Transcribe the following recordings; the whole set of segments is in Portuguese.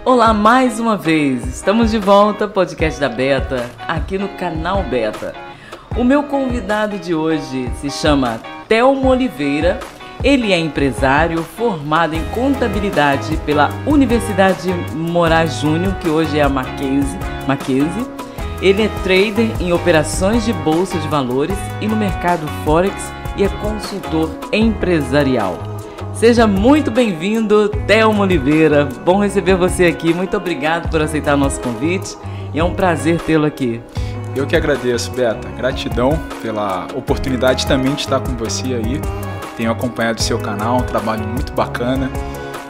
Olá mais uma vez, estamos de volta, podcast da Beta, aqui no canal Beta. O meu convidado de hoje se chama Telmo Oliveira. Ele é empresário formado em contabilidade pela Universidade Moraes Júnior, que hoje é a Mackenzie. Ele é trader em operações de bolsa de valores e no mercado Forex e é consultor empresarial. Seja muito bem-vindo, Telmo Oliveira. Bom receber você aqui. Muito obrigado por aceitar o nosso convite. É um prazer tê-lo aqui. Eu que agradeço, Beta. Gratidão pela oportunidade também de estar com você aí. Tenho acompanhado o seu canal, um trabalho muito bacana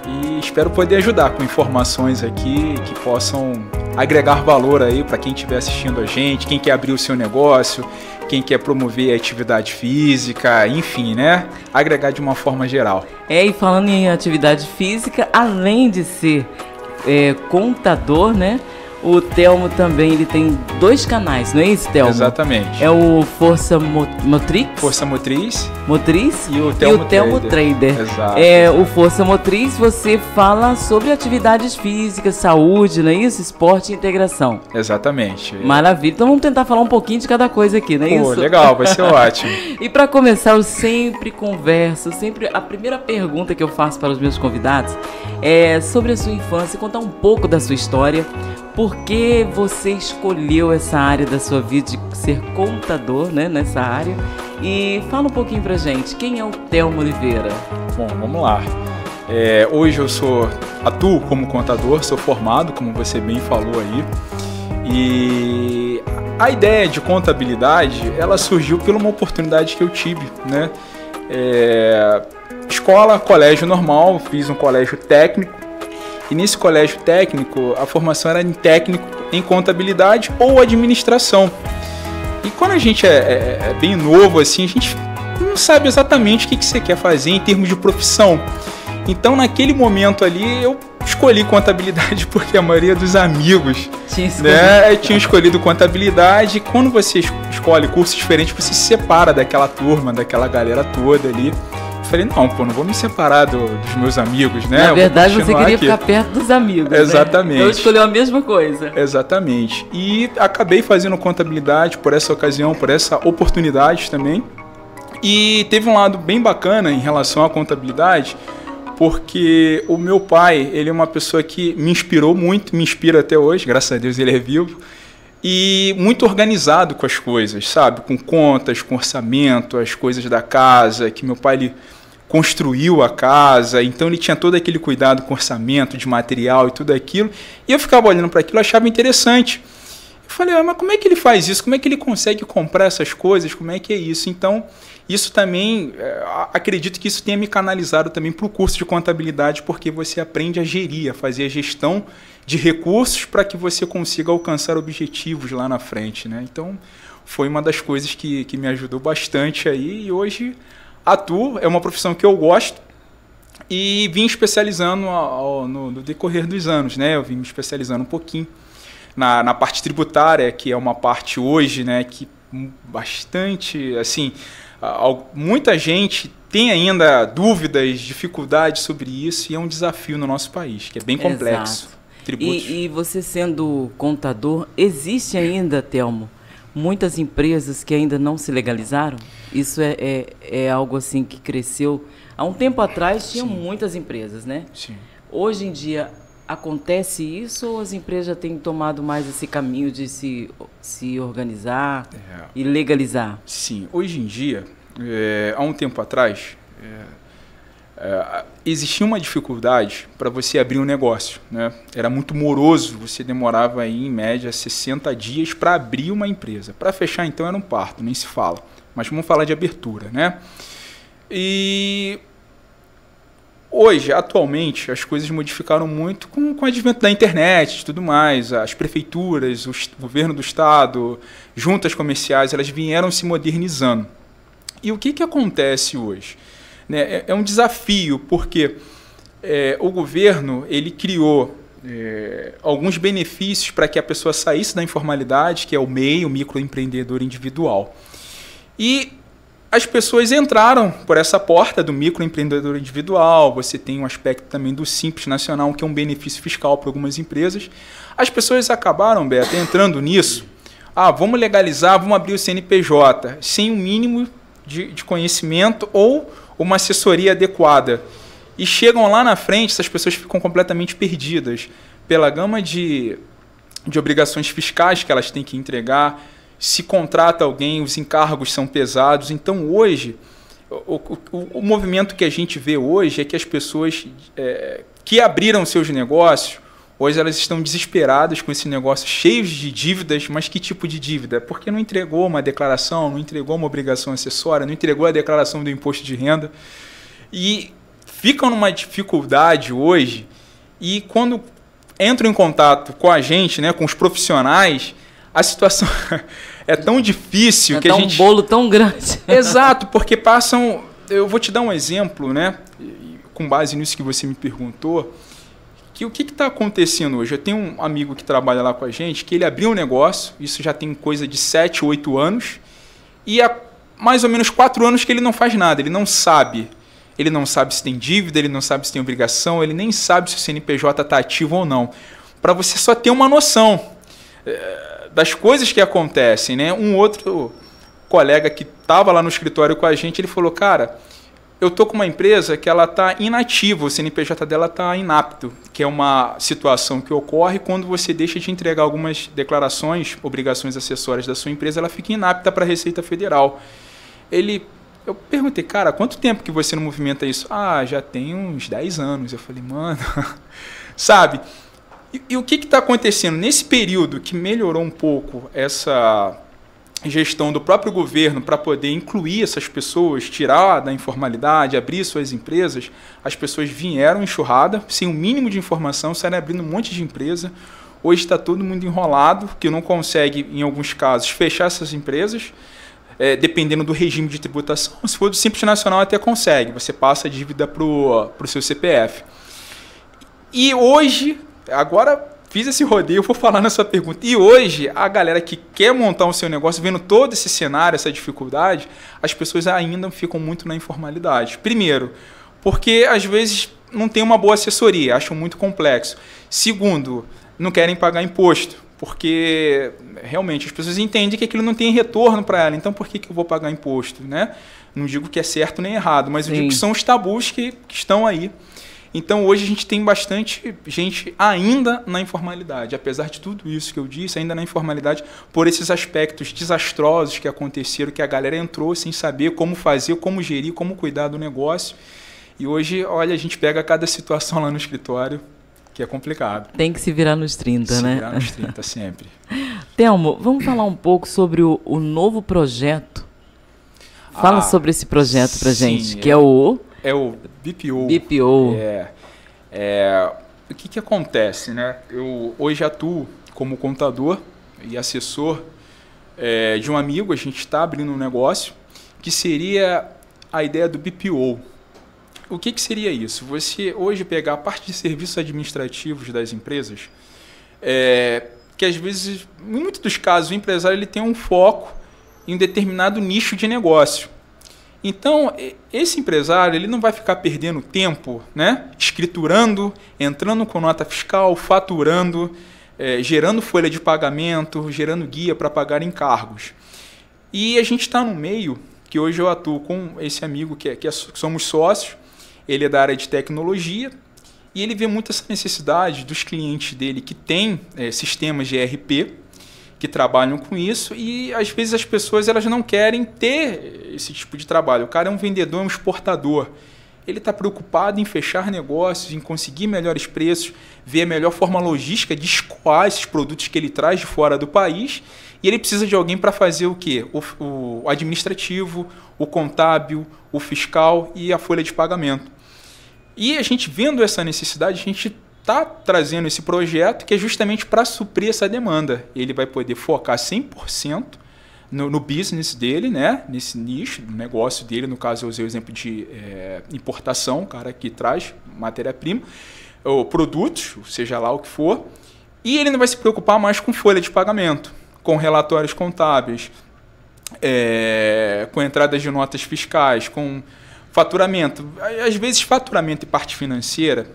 e espero poder ajudar com informações aqui que possam agregar valor aí para quem estiver assistindo a gente, quem quer abrir o seu negócio, quem quer promover a atividade física, enfim, né? Agregar de uma forma geral. E falando em atividade física, além de ser contador, né? O Telmo também ele tem 2 canais, não é isso, Telmo? Exatamente. É o Força Motrix. Força Motriz. E o Telmo Trader. Exato. O Força Motriz, você fala sobre atividades físicas, saúde, não é isso? Esporte e integração. Exatamente. Maravilha. Então vamos tentar falar um pouquinho de cada coisa aqui, não é isso? Legal, vai ser ótimo. E para começar, eu sempre converso, a primeira pergunta que eu faço para os meus convidados é sobre a sua infância, contar um pouco da sua história. Por que você escolheu essa área da sua vida de ser contador, né, nessa área? E fala um pouquinho pra gente, quem é o Telmo Oliveira? Bom, vamos lá. Hoje eu atuo como contador, sou formado, como você bem falou aí. E a ideia de contabilidade, ela surgiu por uma oportunidade que eu tive, né? Escola, colégio normal, fiz um colégio técnico. E nesse colégio técnico, a formação era em técnico em contabilidade ou administração. E quando a gente é bem novo, assim, a gente não sabe exatamente o que você quer fazer em termos de profissão. Então, naquele momento ali, eu escolhi contabilidade porque a maioria dos amigos tinham escolhido contabilidade. E quando você escolhe cursos diferentes, você se separa daquela turma, daquela galera toda ali. Falei, não vou me separar dos meus amigos, né? Na verdade, você queria ficar perto dos amigos, exatamente. Né? Então, escolheu a mesma coisa. Exatamente. E acabei fazendo contabilidade por essa ocasião, por essa oportunidade também. E teve um lado bem bacana em relação à contabilidade, porque o meu pai, ele é uma pessoa que me inspirou muito, me inspira até hoje, graças a Deus ele é vivo. E muito organizado com as coisas, sabe? Com contas, com orçamento, as coisas da casa, que meu pai ele construiu a casa, então ele tinha todo aquele cuidado com orçamento, de material e tudo aquilo. E eu ficava olhando para aquilo, achava interessante. Eu falei, mas como é que ele faz isso? Como é que ele consegue comprar essas coisas? Como é que é isso? Então, isso também, acredito que isso tenha me canalizado também para o curso de contabilidade, porque você aprende a gerir, a fazer a gestão de recursos para que você consiga alcançar objetivos lá na frente, né? Então, foi uma das coisas que me ajudou bastante aí e hoje atuo, é uma profissão que eu gosto e vim especializando no decorrer dos anos, né? Eu vim me especializando um pouquinho na parte tributária, que é uma parte hoje, né, que bastante, assim, muita gente tem ainda dúvidas, dificuldades sobre isso e é um desafio no nosso país, que é bem complexo. Exato. E você sendo contador, existe ainda, Telmo, muitas empresas que ainda não se legalizaram? Isso é algo assim que cresceu. Há um tempo atrás tinham muitas empresas, né? Sim. Hoje em dia acontece isso ou as empresas já têm tomado mais esse caminho de se organizar e legalizar? Sim, hoje em dia, há um tempo atrás, existia uma dificuldade para você abrir um negócio, né? Era muito moroso, você demorava aí, em média 60 dias para abrir uma empresa. Para fechar, então, era um parto, nem se fala. Mas vamos falar de abertura, né? E hoje, atualmente, as coisas modificaram muito com o advento da internet e tudo mais. As prefeituras, o governo do estado, juntas comerciais, elas vieram se modernizando. E o que acontece hoje? É um desafio, porque o governo ele criou alguns benefícios para que a pessoa saísse da informalidade, que é o MEI, o microempreendedor individual. E as pessoas entraram por essa porta do microempreendedor individual, você tem um aspecto também do Simples Nacional, que é um benefício fiscal para algumas empresas. As pessoas acabaram, Beto, entrando nisso. Vamos legalizar, vamos abrir o CNPJ, sem um mínimo de conhecimento ou uma assessoria adequada. E chegam lá na frente, essas pessoas ficam completamente perdidas pela gama de obrigações fiscais que elas têm que entregar. Se contrata alguém, os encargos são pesados. Então, hoje, o movimento que a gente vê hoje é que as pessoas que abriram seus negócios, hoje elas estão desesperadas com esse negócio, cheios de dívidas. Mas que tipo de dívida? Porque não entregou uma declaração, não entregou uma obrigação acessória, não entregou a declaração do imposto de renda. E ficam numa dificuldade hoje, e quando entram em contato com a gente, né, com os profissionais, a situação é tão difícil que a gente... um bolo tão grande. Exato, porque passam... Eu vou te dar um exemplo, né, com base nisso que você me perguntou, que o que está acontecendo hoje? Eu tenho um amigo que trabalha lá com a gente, que ele abriu um negócio, isso já tem coisa de 7, 8 anos, e há mais ou menos 4 anos que ele não faz nada, ele não sabe. Ele não sabe se tem dívida, ele não sabe se tem obrigação, ele nem sabe se o CNPJ está ativo ou não. Para você só ter uma noção das coisas que acontecem, né? Um outro colega que estava lá no escritório com a gente, ele falou, cara, eu estou com uma empresa que ela está inativa, o CNPJ dela está inapto, que é uma situação que ocorre quando você deixa de entregar algumas declarações, obrigações acessórias da sua empresa, ela fica inapta para a Receita Federal. Eu perguntei, cara, quanto tempo que você não movimenta isso? Já tem uns 10 anos. Eu falei, mano, sabe? E o que está acontecendo? Nesse período que melhorou um pouco essa gestão do próprio governo para poder incluir essas pessoas, tirar da informalidade, abrir suas empresas, as pessoas vieram enxurrada, sem o mínimo de informação, saíram abrindo um monte de empresa. Hoje está todo mundo enrolado, que não consegue, em alguns casos, fechar essas empresas. Dependendo do regime de tributação, se for do Simples Nacional até consegue, você passa a dívida para o seu CPF. E hoje, agora fiz esse rodeio, eu vou falar na sua pergunta, e hoje a galera que quer montar o seu negócio, vendo todo esse cenário, essa dificuldade, as pessoas ainda ficam muito na informalidade. Primeiro, porque às vezes não tem uma boa assessoria, acham muito complexo. Segundo, não querem pagar imposto. Porque realmente as pessoas entendem que aquilo não tem retorno para ela. Então, por que eu vou pagar imposto? Né? Não digo que é certo nem errado, mas eu digo que são os tabus que estão aí. Então, hoje a gente tem bastante gente ainda na informalidade. Apesar de tudo isso que eu disse, ainda na informalidade, por esses aspectos desastrosos que aconteceram, que a galera entrou sem saber como fazer, como gerir, como cuidar do negócio. E hoje, olha, a gente pega cada situação lá no escritório, que é complicado. Tem que se virar nos 30, né? Se virar nos 30, sempre. Telmo, vamos falar um pouco sobre o novo projeto. Fala sobre esse projeto pra gente, que é o... É o BPO. BPO. O que acontece, né? Eu hoje atuo como contador e assessor de um amigo. A gente está abrindo um negócio que seria a ideia do BPO. O que seria isso? Você hoje pegar a parte de serviços administrativos das empresas, que às vezes, em muitos dos casos, o empresário ele tem um foco em um determinado nicho de negócio. Então, esse empresário ele não vai ficar perdendo tempo, né, escriturando, entrando com nota fiscal, faturando, gerando folha de pagamento, gerando guia para pagar encargos. E a gente está no meio, que hoje eu atuo com esse amigo que somos sócios. Ele é da área de tecnologia e ele vê muito essa necessidade dos clientes dele que têm sistemas de ERP, que trabalham com isso, e às vezes as pessoas elas não querem ter esse tipo de trabalho. O cara é um vendedor, é um exportador. Ele está preocupado em fechar negócios, em conseguir melhores preços, ver a melhor forma logística de escoar esses produtos que ele traz de fora do país, e ele precisa de alguém para fazer o quê? O administrativo, o contábil, o fiscal e a folha de pagamento. E a gente vendo essa necessidade, a gente está trazendo esse projeto que é justamente para suprir essa demanda. Ele vai poder focar 100% no business dele, né? Nesse nicho, no negócio dele. No caso, eu usei o exemplo de importação, o cara que traz matéria-prima, ou produtos, seja lá o que for. E ele não vai se preocupar mais com folha de pagamento, com relatórios contábeis. com entradas de notas fiscais, com faturamento. Às vezes, faturamento e parte financeira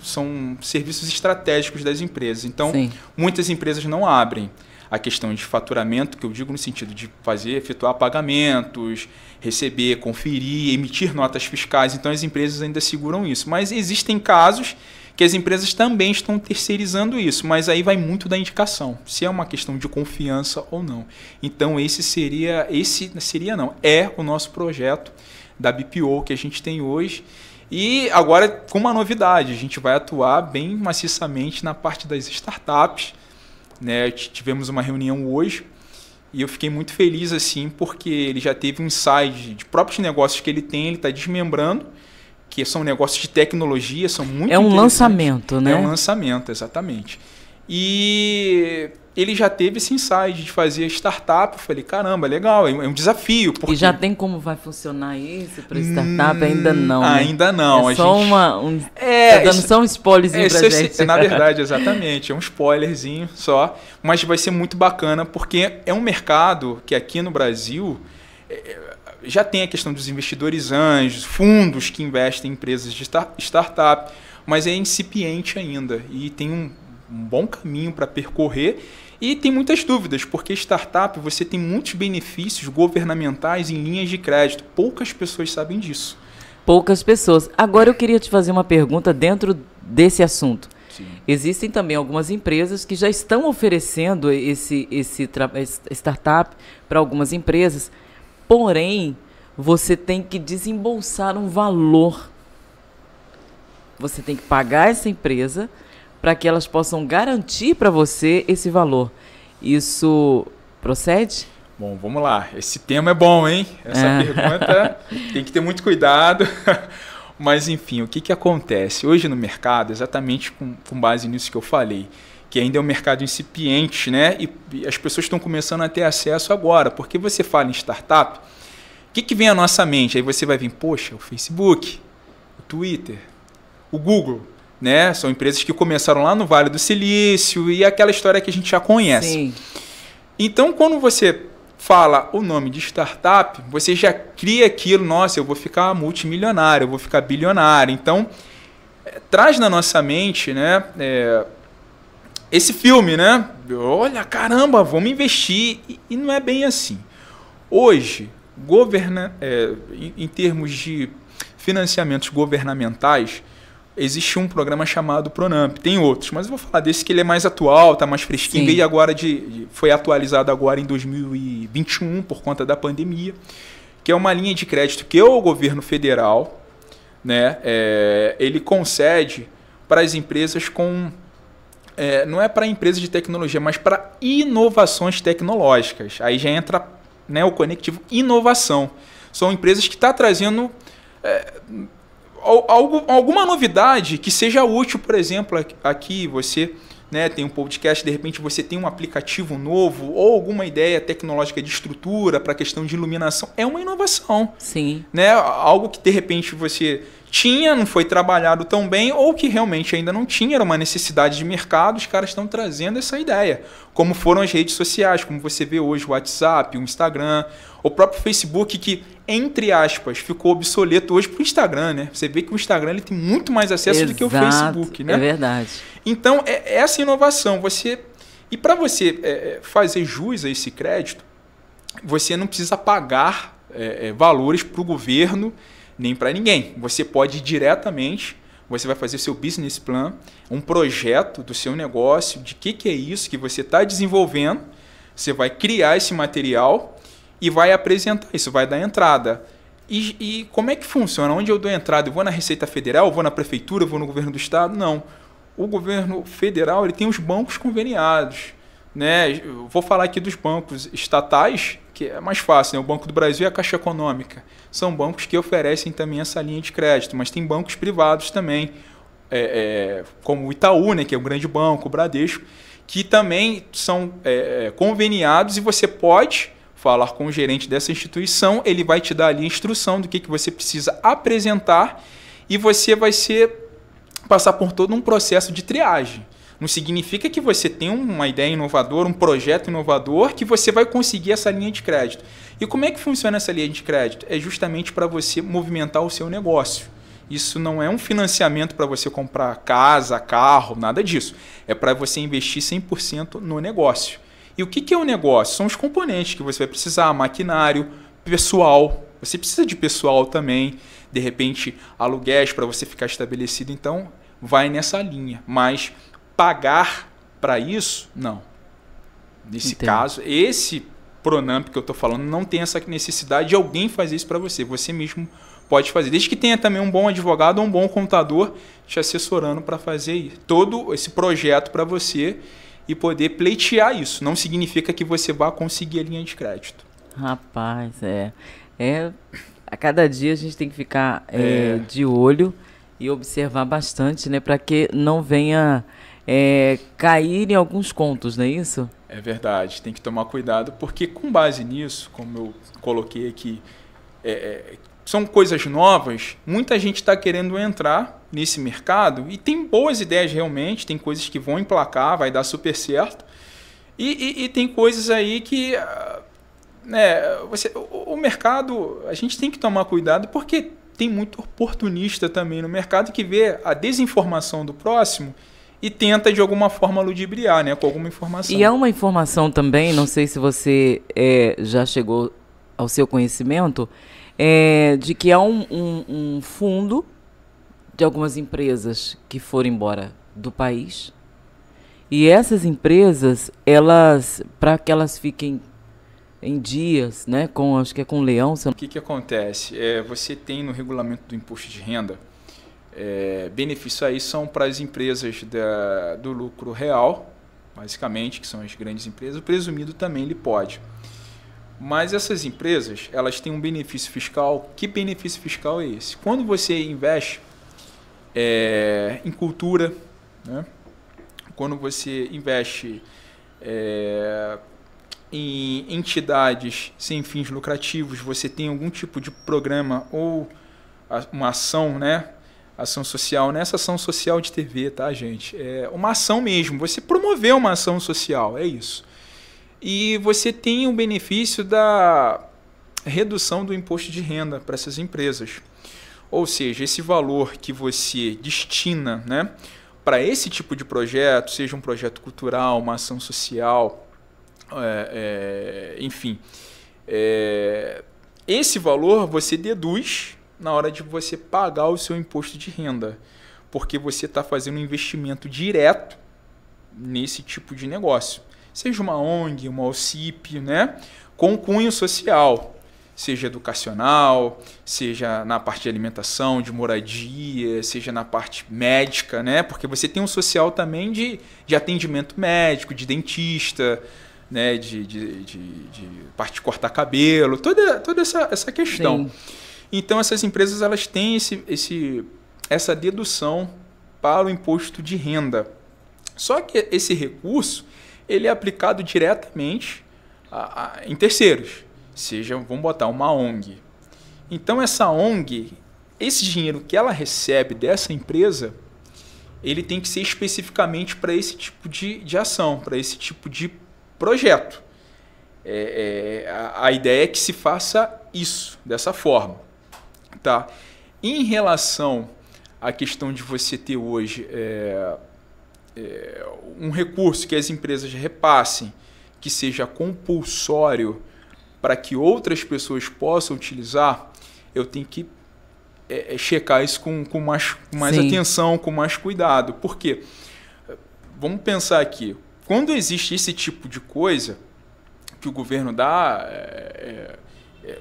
são serviços estratégicos das empresas. Então, Sim. muitas empresas não abrem a questão de faturamento, que eu digo no sentido de efetuar pagamentos, receber, conferir, emitir notas fiscais. Então, as empresas ainda seguram isso. Mas existem casos que as empresas também estão terceirizando isso, mas aí vai muito da indicação, se é uma questão de confiança ou não. Então, é o nosso projeto da BPO que a gente tem hoje. E agora, com uma novidade, a gente vai atuar bem maciçamente na parte das startups. Né? Tivemos uma reunião hoje e eu fiquei muito feliz assim, porque ele já teve um insight de próprios negócios que ele está desmembrando, que são negócios de tecnologia, são muito interessantes. É um lançamento, né? É um lançamento, exatamente. E ele já teve esse insight de fazer startup. Eu falei, caramba, legal, é um desafio. Porque... E já tem como vai funcionar isso para startup? Ainda não. Ainda não. É só tá dando só um spoilerzinho pra gente. Na verdade, exatamente. É um spoilerzinho só. Mas vai ser muito bacana, porque é um mercado que aqui no Brasil já tem a questão dos investidores anjos, fundos que investem em empresas de startup, mas é incipiente ainda e tem um bom caminho para percorrer e tem muitas dúvidas, porque startup você tem muitos benefícios governamentais em linhas de crédito. Poucas pessoas sabem disso. Poucas pessoas. Agora eu queria te fazer uma pergunta dentro desse assunto. Sim. Existem também algumas empresas que já estão oferecendo esse startup para algumas empresas, porém, você tem que desembolsar um valor. Você tem que pagar essa empresa para que elas possam garantir para você esse valor. Isso procede? Bom, vamos lá. Esse tema é bom, hein? Essa pergunta tem que ter muito cuidado. Mas, enfim, o que acontece? Hoje no mercado, exatamente com base nisso que eu falei, que ainda é um mercado incipiente, né? E as pessoas estão começando a ter acesso agora. Porque você fala em startup, o que vem à nossa mente? Aí você vai vir, poxa, o Facebook, o Twitter, o Google, né? São empresas que começaram lá no Vale do Silício e aquela história que a gente já conhece. Sim. Então, quando você fala o nome de startup, você já cria aquilo, nossa, eu vou ficar multimilionário, eu vou ficar bilionário. Então, traz na nossa mente, né, esse filme, né? Olha, caramba, vamos investir. E não é bem assim. Hoje, em termos de financiamentos governamentais, existe um programa chamado Pronamp. Tem outros, mas eu vou falar desse que ele é mais atual, está mais fresquinho. Veio agora foi atualizado agora em 2021 por conta da pandemia, que é uma linha de crédito que o governo federal, né, ele concede para as empresas com... não é para empresas de tecnologia, mas para inovações tecnológicas. Aí já entra, né, o conectivo inovação. São empresas que estão trazendo... alguma novidade que seja útil, por exemplo, aqui você, né, tem um podcast, de repente você tem um aplicativo novo ou alguma ideia tecnológica de estrutura para a questão de iluminação, é uma inovação. Sim. Né? Algo que de repente você tinha, não foi trabalhado tão bem ou que realmente ainda não tinha, era uma necessidade de mercado, os caras estão trazendo essa ideia. Como foram as redes sociais, como você vê hoje o WhatsApp, o Instagram, o próprio Facebook, que, entre aspas, ficou obsoleto hoje para o Instagram, né? Você vê que o Instagram ele tem muito mais acesso do que o Facebook, né? É verdade. Então, essa inovação, e para você fazer jus a esse crédito, você não precisa pagar valores para o governo nem para ninguém. Você pode ir diretamente, você vai fazer seu business plan, um projeto do seu negócio, de que é isso que você está desenvolvendo, você vai criar esse material e vai apresentar isso, vai dar entrada. E como é que funciona? Onde eu dou entrada? Eu vou na Receita Federal, eu vou na Prefeitura, eu vou no Governo do Estado? Não. O Governo Federal ele tem os bancos conveniados. Né? Eu vou falar aqui dos bancos estatais, que é mais fácil, né? O Banco do Brasil e a Caixa Econômica. São bancos que oferecem também essa linha de crédito, mas tem bancos privados também, como o Itaú, né? Que é um grande banco, o Bradesco, que também são conveniados e você pode falar com o gerente dessa instituição, ele vai te dar ali a instrução do que você precisa apresentar e você vai passar por todo um processo de triagem. Não significa que você tem uma ideia inovadora, um projeto inovador, que você vai conseguir essa linha de crédito. E como é que funciona essa linha de crédito? É justamente para você movimentar o seu negócio. Isso não é um financiamento para você comprar casa, carro, nada disso. É para você investir 100% no negócio. E o que é o negócio? São os componentes que você vai precisar, maquinário, pessoal. Você precisa de pessoal também, de repente aluguéis para você ficar estabelecido. Então, vai nessa linha. Mas pagar para isso, não. Nesse caso, esse Pronamp que eu estou falando não tem essa necessidade de alguém fazer isso para você. Você mesmo pode fazer. Desde que tenha também um bom advogado ou um bom contador te assessorando para fazer todo esse projeto para você e poder pleitear isso. Não significa que você vá conseguir a linha de crédito. Rapaz, a cada dia a gente tem que ficar de olho e observar bastante, né, para que não venha cair em alguns contos, não é isso? É verdade, tem que tomar cuidado, porque com base nisso, como eu coloquei aqui, são coisas novas, muita gente está querendo entrar nesse mercado e tem boas ideias realmente, tem coisas que vão emplacar, vai dar super certo, e tem coisas aí que o mercado, a gente tem que tomar cuidado, porque tem muito oportunista também no mercado que vê a desinformação do próximo e tenta de alguma forma ludibriar, né, com alguma informação. E há uma informação também, não sei se você já chegou ao seu conhecimento, de que há um fundo de algumas empresas que foram embora do país. E essas empresas, para que elas fiquem em dias, né, acho que é com o leão. O que acontece? Você tem no regulamento do imposto de renda, benefícios aí são para as empresas do lucro real, basicamente, que são as grandes empresas. O presumido também ele pode. Mas essas empresas, elas têm um benefício fiscal. Que benefício fiscal é esse? Quando você investe em cultura, né? Quando você investe em entidades sem fins lucrativos, você tem algum tipo de programa ou uma ação, né? Ação social, nessa ação social de TV, tá, gente? É uma ação mesmo, você promoveu uma ação social, é isso. E você tem o benefício da redução do imposto de renda para essas empresas. Ou seja, esse valor que você destina, né, para esse tipo de projeto, seja um projeto cultural, uma ação social, enfim, esse valor você deduz na hora de você pagar o seu imposto de renda, porque você está fazendo um investimento direto nesse tipo de negócio. Seja uma ONG, uma OCIP, né, com cunho social, seja educacional, seja na parte de alimentação, de moradia, seja na parte médica, né, porque você tem um social também de atendimento médico, de dentista, né, de parte de cortar cabelo, toda essa questão. Sim. Então, essas empresas elas têm essa dedução para o imposto de renda. Só que esse recurso ele é aplicado diretamente em terceiros. Seja, vamos botar uma ONG. Então, essa ONG, esse dinheiro que ela recebe dessa empresa, ele tem que ser especificamente para esse tipo de ação, para esse tipo de projeto. A ideia é que se faça isso, dessa forma. Tá? Em relação à questão de você ter hoje um recurso que as empresas repassem, que seja compulsório para que outras pessoas possam utilizar, eu tenho que checar isso com mais atenção, com mais cuidado. Por quê? Vamos pensar aqui. Quando existe esse tipo de coisa, que o governo dá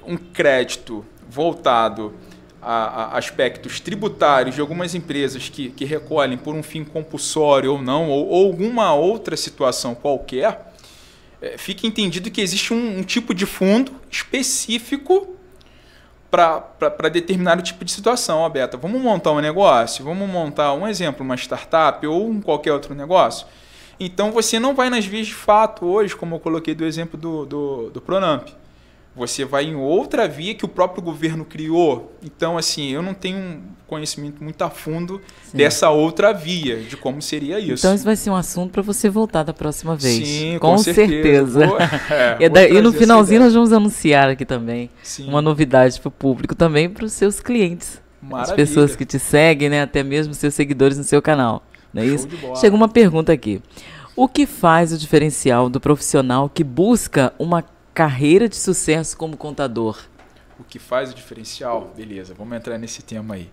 um crédito voltado a aspectos tributários de algumas empresas que recolhem por um fim compulsório ou não, ou alguma outra situação qualquer, fica entendido que existe um tipo de fundo específico para determinado tipo de situação. Beta, vamos montar um negócio, vamos montar um exemplo, uma startup ou qualquer outro negócio. Então você não vai nas vias de fato hoje, como eu coloquei do exemplo do Pronamp. você vai em outra via que o próprio governo criou. Então, assim, eu não tenho um conhecimento muito a fundo dessa outra via, de como seria isso. Então, isso vai ser um assunto para você voltar da próxima vez. Sim, com certeza. E no finalzinho nós vamos anunciar aqui também uma novidade para o público, também para os seus clientes. Maravilha. As pessoas que te seguem, né, até mesmo seus seguidores no seu canal. Não é isso? Chega uma pergunta aqui. O que faz o diferencial do profissional que busca uma carreira de sucesso como contador? O que faz o diferencial? Beleza, vamos entrar nesse tema aí.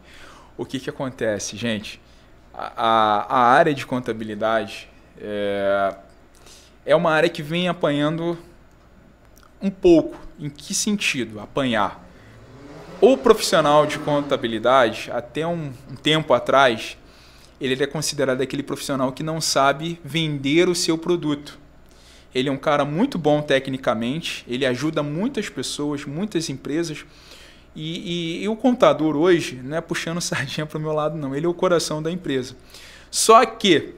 O que acontece, gente? A área de contabilidade é uma área que vem apanhando um pouco. Em que sentido? Apanhar. O profissional de contabilidade, até um tempo atrás, ele é considerado aquele profissional que não sabe vender o seu produto. Ele é um cara muito bom tecnicamente, ele ajuda muitas pessoas, muitas empresas. E o contador hoje, não é puxando sardinha para o meu lado não, ele é o coração da empresa. Só que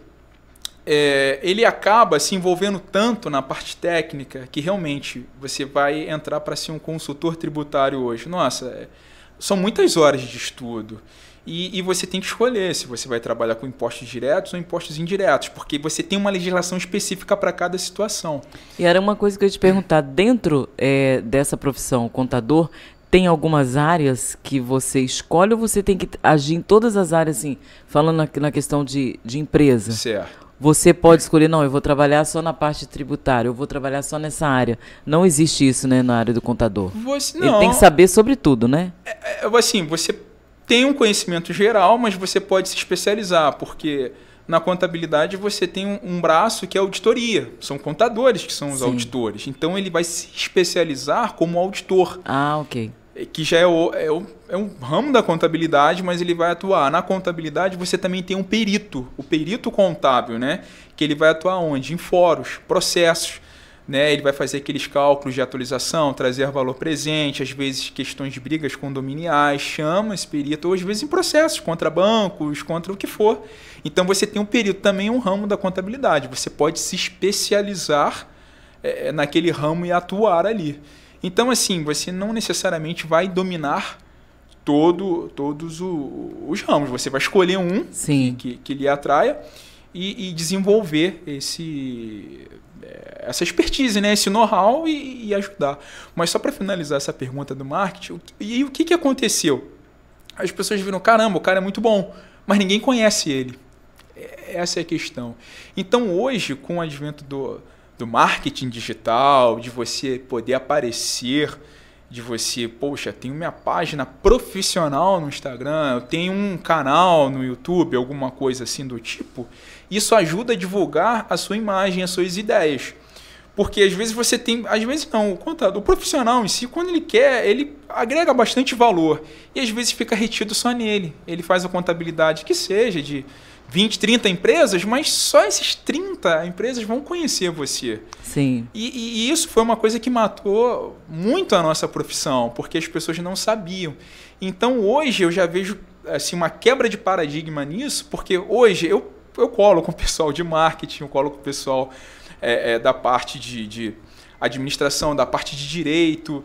ele acaba se envolvendo tanto na parte técnica que realmente você vai entrar para ser um consultor tributário hoje. Nossa, são muitas horas de estudo. E você tem que escolher se você vai trabalhar com impostos diretos ou impostos indiretos, porque você tem uma legislação específica para cada situação. E era uma coisa que eu ia te perguntar, dentro dessa profissão, contador, tem algumas áreas que você escolhe ou você tem que agir em todas as áreas, assim, falando na questão de empresa? Certo. Você pode escolher, não, eu vou trabalhar só na parte tributária, eu vou trabalhar só nessa área. Não existe isso, né, na área do contador. Ele tem que saber sobre tudo, né? Assim, você tem um conhecimento geral, mas você pode se especializar, porque na contabilidade você tem um braço que é auditoria. São contadores que são os auditores. Então ele vai se especializar como auditor. Ah, ok. Que já é um ramo da contabilidade, mas ele vai atuar. Na contabilidade você também tem um perito, o perito contábil, né? Que ele vai atuar onde? Em fóruns, processos. Né? Ele vai fazer aqueles cálculos de atualização, trazer valor presente, às vezes questões de brigas condominiais, chama esse perito, ou às vezes em processos, contra bancos, contra o que for. Então você tem um perito, também um ramo da contabilidade. Você pode se especializar naquele ramo e atuar ali. Então, assim, você não necessariamente vai dominar todos os ramos. Você vai escolher um que lhe atraia e desenvolver essa expertise, né? Esse know-how e ajudar. Mas só para finalizar essa pergunta do marketing, o que aconteceu? As pessoas viram, caramba, o cara é muito bom, mas ninguém conhece ele. Essa é a questão. Então, hoje, com o advento do marketing digital, de você poder aparecer, de você, poxa, tenho minha página profissional no Instagram, eu tenho um canal no YouTube, alguma coisa assim do tipo, isso ajuda a divulgar a sua imagem, as suas ideias. Porque às vezes você tem, às vezes não, o profissional em si, quando ele quer, ele agrega bastante valor. E às vezes fica retido só nele. Ele faz a contabilidade que seja de 20, 30 empresas, mas só esses 30 empresas vão conhecer você. Sim. E isso foi uma coisa que matou muito a nossa profissão, porque as pessoas não sabiam. Então hoje eu já vejo assim, uma quebra de paradigma nisso, porque hoje eu colo com o pessoal de marketing, eu colo com o pessoal da parte de administração, da parte de direito,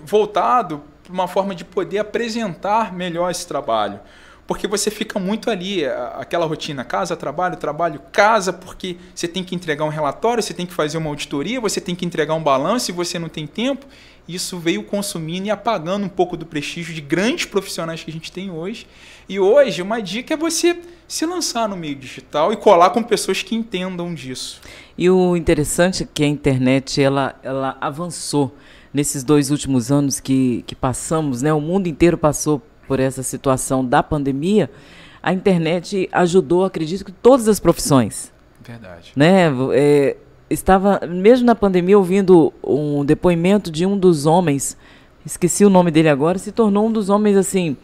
voltado para uma forma de poder apresentar melhor esse trabalho. Porque você fica muito ali, aquela rotina, casa, trabalho, casa, porque você tem que entregar um relatório, você tem que fazer uma auditoria, você tem que entregar um balanço e você não tem tempo. Isso veio consumindo e apagando um pouco do prestígio de grandes profissionais que a gente tem hoje. E hoje, uma dica é você se lançar no meio digital e colar com pessoas que entendam disso. E o interessante é que a internet ela avançou nesses 2 últimos anos que passamos, né? O mundo inteiro passou por essa situação da pandemia. A internet ajudou, acredito, que todas as profissões. Verdade. Né? Estava, mesmo na pandemia, ouvindo um depoimento de um dos homens, esqueci o nome dele agora, se tornou um dos homens, assim,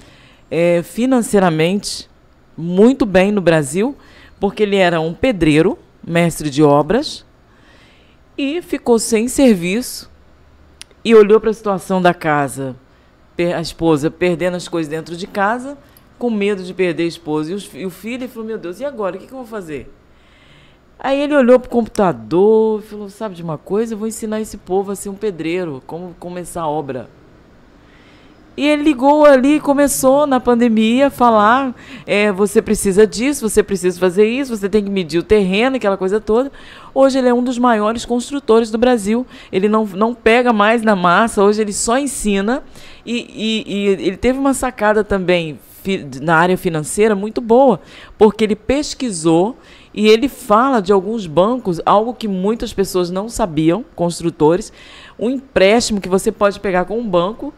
financeiramente muito bem no Brasil, porque ele era um pedreiro, mestre de obras, e ficou sem serviço e olhou para a situação da casa, a esposa perdendo as coisas dentro de casa, com medo de perder a esposa e o filho, e falou, meu Deus, e agora? O que eu vou fazer? Aí ele olhou pro computador e falou, sabe de uma coisa? Eu vou ensinar esse povo a ser um pedreiro, como começar a obra. E ele ligou ali e começou na pandemia a falar, você precisa disso, você precisa fazer isso, você tem que medir o terreno, aquela coisa toda. Hoje ele é um dos maiores construtores do Brasil. Ele não pega mais na massa, hoje ele só ensina. E ele teve uma sacada também na área financeira muito boa, porque ele pesquisou e ele fala de alguns bancos, algo que muitas pessoas não sabiam, construtores, um empréstimo que você pode pegar com um banco,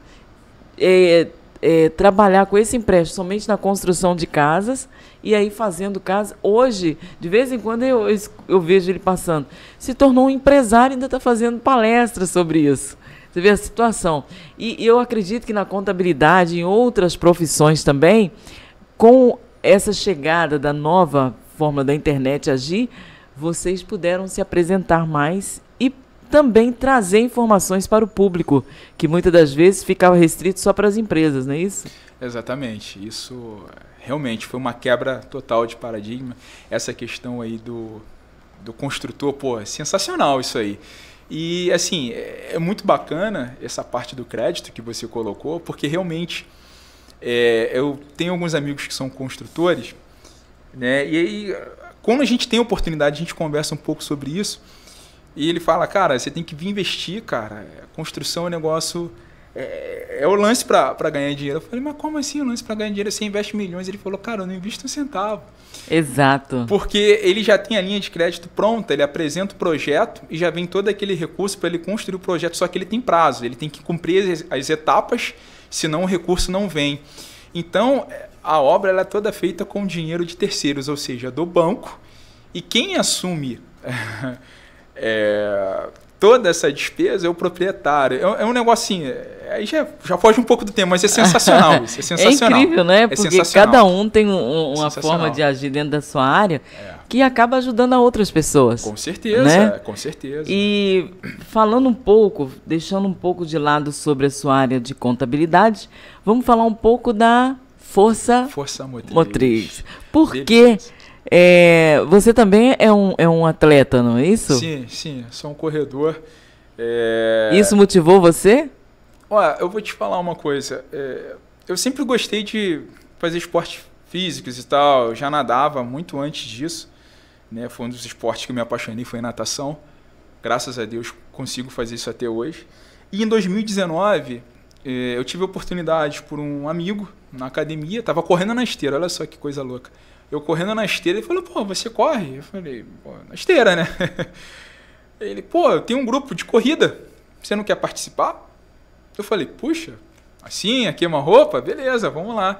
trabalhar com esse empréstimo somente na construção de casas e aí fazendo casa. Hoje, de vez em quando eu vejo ele passando. Se tornou um empresário e ainda está fazendo palestras sobre isso. Você vê a situação. E eu acredito que na contabilidade, em outras profissões também, com essa chegada da nova forma da internet agir, vocês puderam se apresentar mais e também trazer informações para o público, que muitas das vezes ficava restrito só para as empresas, não é isso? Exatamente. Isso realmente foi uma quebra total de paradigma. Essa questão aí do construtor, pô, é sensacional isso aí. E, assim, é muito bacana essa parte do crédito que você colocou, porque realmente eu tenho alguns amigos que são construtores, né? E aí, quando a gente tem oportunidade, a gente conversa um pouco sobre isso. E ele fala, cara, você tem que vir investir, cara. A construção é um negócio... É o lance para ganhar dinheiro. Eu falei, mas como assim o lance para ganhar dinheiro? Você investe milhões. Ele falou, cara, eu não invisto um centavo. Exato. Porque ele já tem a linha de crédito pronta, ele apresenta o projeto e já vem todo aquele recurso para ele construir o projeto. Só que ele tem prazo, ele tem que cumprir as etapas, senão o recurso não vem. Então, a obra ela é toda feita com dinheiro de terceiros, ou seja, do banco. E quem assume... toda essa despesa é o proprietário. É um negócio assim, aí já foge um pouco do tema, mas é sensacional isso, é sensacional. É incrível, né? Porque cada um tem uma forma de agir dentro da sua área que acaba ajudando a outras pessoas. Com certeza, né? Com certeza. E falando um pouco, deixando um pouco de lado sobre a sua área de contabilidade, vamos falar um pouco da Força Motriz. Por quê? Você também é um atleta, não é isso? Sim, sou um corredor. Isso motivou você? Olha, eu vou te falar uma coisa. Eu sempre gostei de fazer esportes físicos e tal. Eu já nadava muito antes disso, né? Foi um dos esportes que eu me apaixonei, foi natação. Graças a Deus consigo fazer isso até hoje. E em 2019, eu tive a oportunidade por um amigo na academia. Estava correndo na esteira, olha só que coisa louca. Eu correndo na esteira, ele falou, pô, você corre? Eu falei, pô, na esteira, né? Ele, pô, eu tenho um grupo de corrida, você não quer participar? Eu falei, puxa, assim, aqui é uma roupa? Beleza, vamos lá.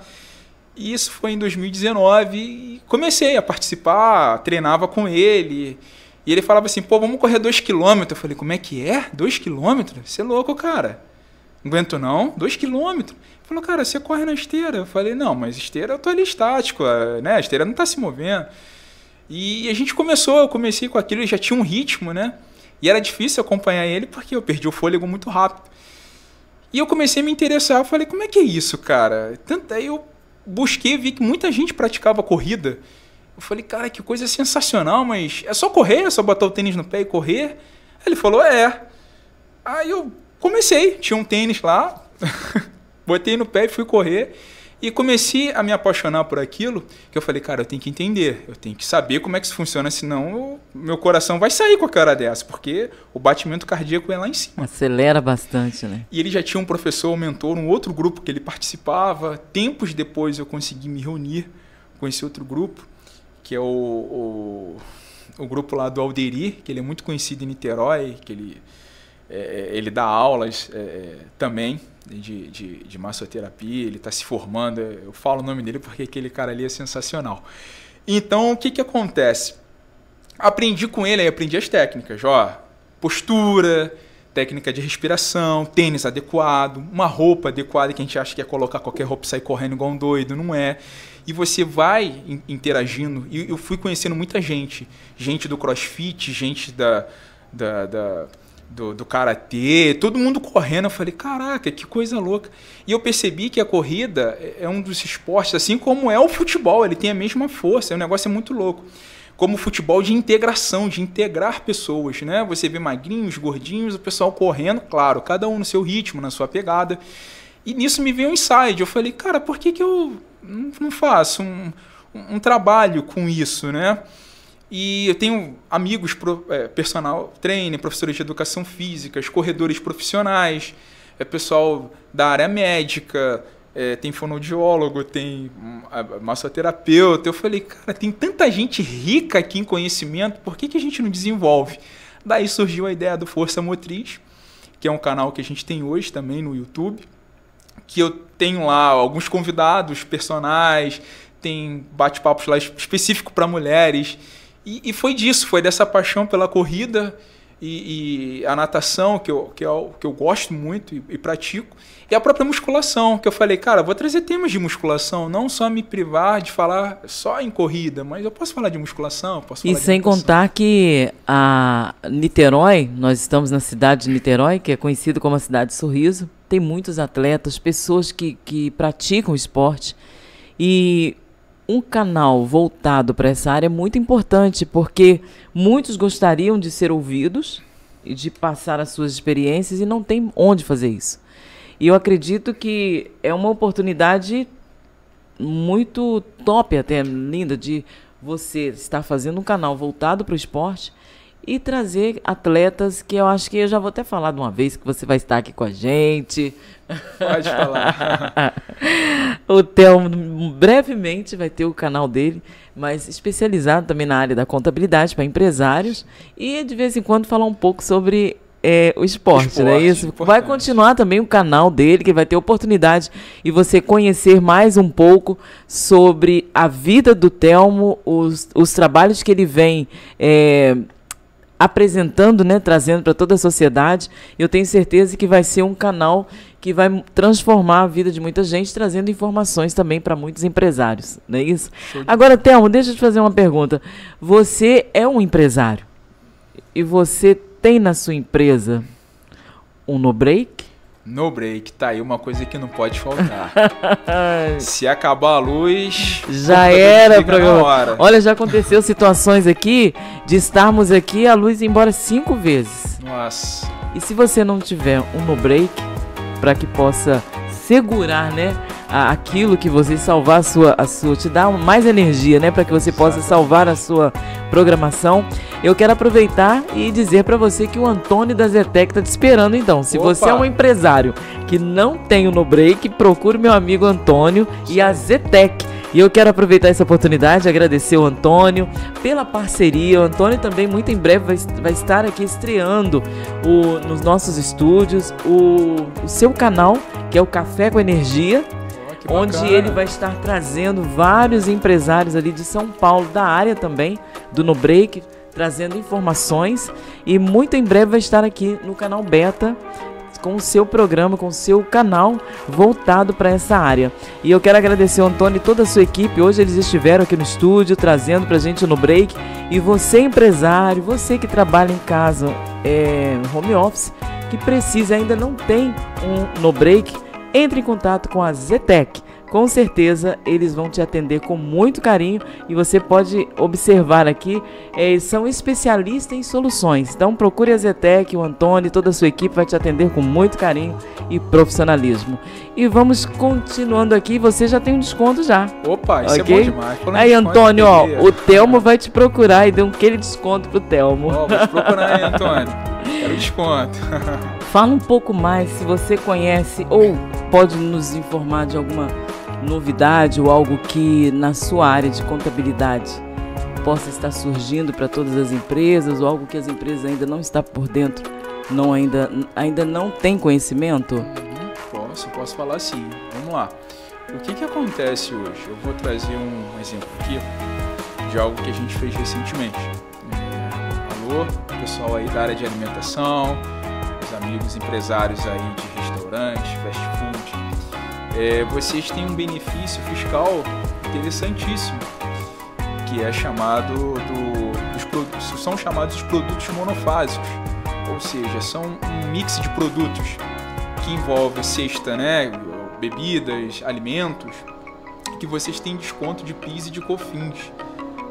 E isso foi em 2019 e comecei a participar, treinava com ele. E ele falava assim, pô, vamos correr 2 km. Eu falei, como é que é? 2 km? Você é louco, cara. Não aguento não, 2 km. Ele falou, cara, você corre na esteira. Eu falei, não, mas esteira eu tô ali estático, né? A esteira não tá se movendo. E a gente eu comecei com aquilo, ele já tinha um ritmo, né? E era difícil acompanhar ele porque eu perdi o fôlego muito rápido. E eu comecei a me interessar, eu falei, como é que é isso, cara? Aí eu busquei, vi que muita gente praticava corrida. Eu falei, cara, que coisa sensacional, mas é só correr, é só botar o tênis no pé e correr? Aí ele falou, Aí eu comecei, tinha um tênis lá, botei no pé e fui correr. E comecei a me apaixonar por aquilo, que eu falei, cara, eu tenho que entender, eu tenho que saber como é que isso funciona, senão meu coração vai sair com a cara dessa, porque o batimento cardíaco é lá em cima. Acelera bastante, né? E ele já tinha um professor, um mentor, um outro grupo que ele participava. Tempos depois eu consegui me reunir com esse outro grupo, que é o grupo lá do Alderi, que ele é muito conhecido em Niterói, que ele dá aulas também de massoterapia, ele está se formando, eu falo o nome dele porque aquele cara ali é sensacional. Então, o que acontece? Aprendi com ele, aprendi as técnicas, postura, técnica de respiração, tênis adequado, uma roupa adequada, que a gente acha que é colocar qualquer roupa e sair correndo igual um doido, não é. E você vai interagindo, e eu fui conhecendo muita gente do CrossFit, gente do karatê, todo mundo correndo. Eu falei, caraca, que coisa louca. E eu percebi que a corrida é um dos esportes, assim como é o futebol, ele tem a mesma força, o negócio é muito louco. como futebol de integração, de integrar pessoas, né? Você vê magrinhos, gordinhos, o pessoal correndo, claro, cada um no seu ritmo, na sua pegada. E nisso me veio um insight. Eu falei, cara, por que eu não faço um trabalho com isso, né? E eu tenho amigos, personal trainer, professores de educação física, corredores profissionais, pessoal da área médica, tem fonoaudiólogo, tem massoterapeuta. Eu falei, cara, tem tanta gente rica aqui em conhecimento, por que a gente não desenvolve? Daí surgiu a ideia do Força Motriz, que é um canal que a gente tem hoje também no YouTube, que eu tenho lá alguns convidados personais, tem bate-papos lá específico para mulheres. E foi disso, foi dessa paixão pela corrida e a natação, que eu gosto muito e pratico, e a própria musculação, que eu falei, cara, vou trazer temas de musculação, não só me privar de falar só em corrida, mas eu posso falar de musculação, posso falar e sem contar que a Niterói, nós estamos na cidade de Niterói, que é conhecida como a cidade de Sorriso, tem muitos atletas, pessoas que praticam esporte, e um canal voltado para essa área é muito importante, porque muitos gostariam de ser ouvidos e de passar as suas experiências e não tem onde fazer isso. E eu acredito que é uma oportunidade muito top, até linda, de você estar fazendo um canal voltado para o esporte e trazer atletas que eu acho que eu já vou até falar de uma vez que você vai estar aqui com a gente. Pode falar. O Thelmo brevemente vai ter o canal dele, mas especializado também na área da contabilidade para empresários e de vez em quando falar um pouco sobre o esporte, né? Isso importante. Vai continuar também o canal dele, que vai ter oportunidade e você conhecer mais um pouco sobre a vida do Thelmo, os trabalhos que ele vem apresentando, né, trazendo para toda a sociedade. Eu tenho certeza que vai ser um canal que vai transformar a vida de muita gente, trazendo informações também para muitos empresários, não é isso? Agora, Thelmo, deixa eu te fazer uma pergunta. Você é um empresário e você tem na sua empresa um no-break? No-break, tá aí uma coisa que não pode faltar. Se acabar a luz, já era programa. Olha, já aconteceu situações aqui de estarmos aqui a luz ir embora 5 vezes. Nossa. E se você não tiver um no-break, para que possa segurar, né, aquilo que você salvar a sua te dá mais energia, né, para que você possa salvar a sua programação. Eu quero aproveitar e dizer para você que o Antônio da Zetec está te esperando, então. Se você é um empresário que não tem o no-break, procure meu amigo Antônio e a Zetec. E eu quero aproveitar essa oportunidade e agradecer o Antônio pela parceria. O Antônio também muito em breve vai estar aqui estreando nos nossos estúdios o seu canal, que é o Café com Energia, onde ele vai estar trazendo vários empresários ali de São Paulo, da área também, do No Break, trazendo informações. E muito em breve vai estar aqui no canal Beta, com o seu programa, com o seu canal voltado para essa área. E eu quero agradecer ao Antônio e toda a sua equipe. Hoje eles estiveram aqui no estúdio, trazendo para a gente o No Break. E você, empresário, você que trabalha em casa, home office, que precisa, ainda não tem um No Break, entre em contato com a Zetec. Com certeza eles vão te atender com muito carinho e você pode observar aqui, são especialistas em soluções. Então procure a Zetec, o Antônio e toda a sua equipe vai te atender com muito carinho e profissionalismo. E vamos continuando aqui, você já tem um desconto já. Opa, isso okay? É bom demais. Aí, Antônio, ó, o Thelmo vai te procurar e dê aquele desconto pro Thelmo. Ó, vou te procurar aí, Antônio. Quero desconto. Fala um pouco mais, se você conhece ou pode nos informar de alguma novidade ou algo que na sua área de contabilidade possa estar surgindo para todas as empresas, ou algo que as empresas ainda não estão por dentro, ainda não tem conhecimento? Posso falar sim. Vamos lá. O que acontece hoje? Eu vou trazer um exemplo aqui de algo que a gente fez recentemente. Alô, pessoal aí da área de alimentação, os amigos empresários aí de restaurante, fast food. Vocês têm um benefício fiscal interessantíssimo, que é chamado são chamados de produtos monofásicos, ou seja, são um mix de produtos que envolve cesta, né, bebidas, alimentos, que vocês têm desconto de PIS e de COFINS.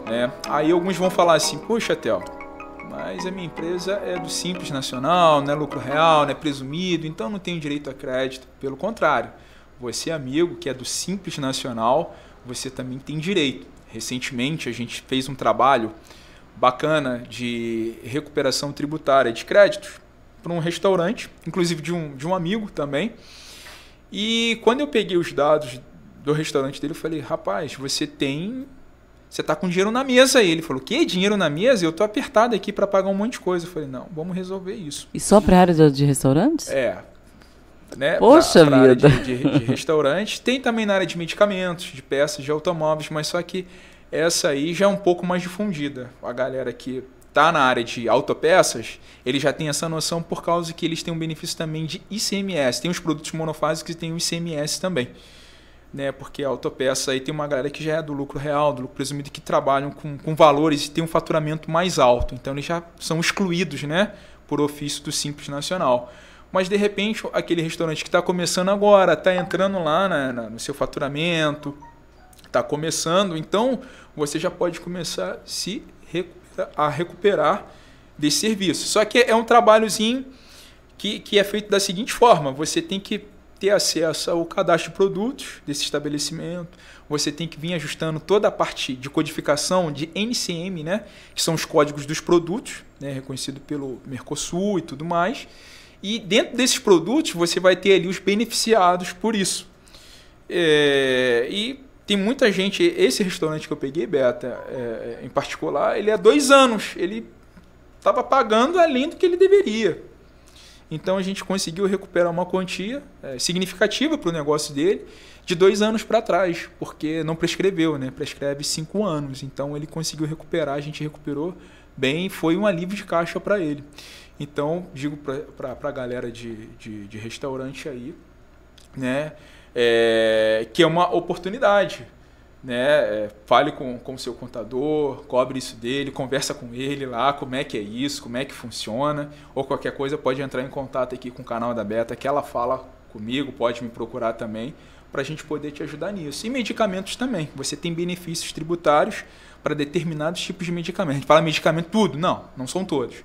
né? Aí alguns vão falar assim, poxa, Theo, mas a minha empresa é do Simples Nacional, não é lucro real, não é presumido, então não tenho direito a crédito. Pelo contrário, você, amigo, que é do Simples Nacional, você também tem direito. Recentemente a gente fez um trabalho bacana de recuperação tributária de créditos para um restaurante, inclusive de um amigo também. E quando eu peguei os dados do restaurante dele, eu falei, rapaz, você está com dinheiro na mesa aí. Ele falou, o quê? Dinheiro na mesa? Eu estou apertado aqui para pagar um monte de coisa. Eu falei, não, vamos resolver isso. E só para a área de restaurantes? Né? Poxa vida! Área de restaurantes. Tem também na área de medicamentos, de peças, de automóveis, mas só que essa aí já é um pouco mais difundida. A galera que está na área de autopeças, ele já tem essa noção por causa que eles têm um benefício também de ICMS. Tem os produtos monofásicos e tem o ICMS também. Né? Porque a autopeça aí tem uma galera que já é do lucro real, do lucro presumido, que trabalham com valores e tem um faturamento mais alto. Então eles já são excluídos, né, por ofício do Simples Nacional. Mas de repente aquele restaurante que está começando agora, está entrando lá no seu faturamento, está começando, então você já pode começar a recuperar desse serviço. Só que é um trabalhozinho que é feito da seguinte forma, você tem que ter acesso ao cadastro de produtos desse estabelecimento, você tem que vir ajustando toda a parte de codificação de NCM, né, que são os códigos dos produtos, né, reconhecido pelo Mercosul e tudo mais, e dentro desses produtos você vai ter ali os beneficiados por isso. E tem muita gente, esse restaurante que eu peguei, Beta, em particular, ele há 2 anos, ele estava pagando além do que ele deveria. Então a gente conseguiu recuperar uma quantia significativa para o negócio dele de 2 anos para trás, porque não prescreveu, né? Prescreve 5 anos. Então ele conseguiu recuperar, a gente recuperou bem, foi um alívio de caixa para ele. Então digo para a galera de restaurante aí, né? Que é uma oportunidade, né? Fale com o seu contador, cobre isso dele, conversa com ele lá, como é que é isso, como é que funciona, ou qualquer coisa pode entrar em contato aqui com o canal da Beta, que ela fala comigo, pode me procurar também, para a gente poder te ajudar nisso. E medicamentos também, você tem benefícios tributários para determinados tipos de medicamentos. A gente fala medicamento tudo? Não são todos.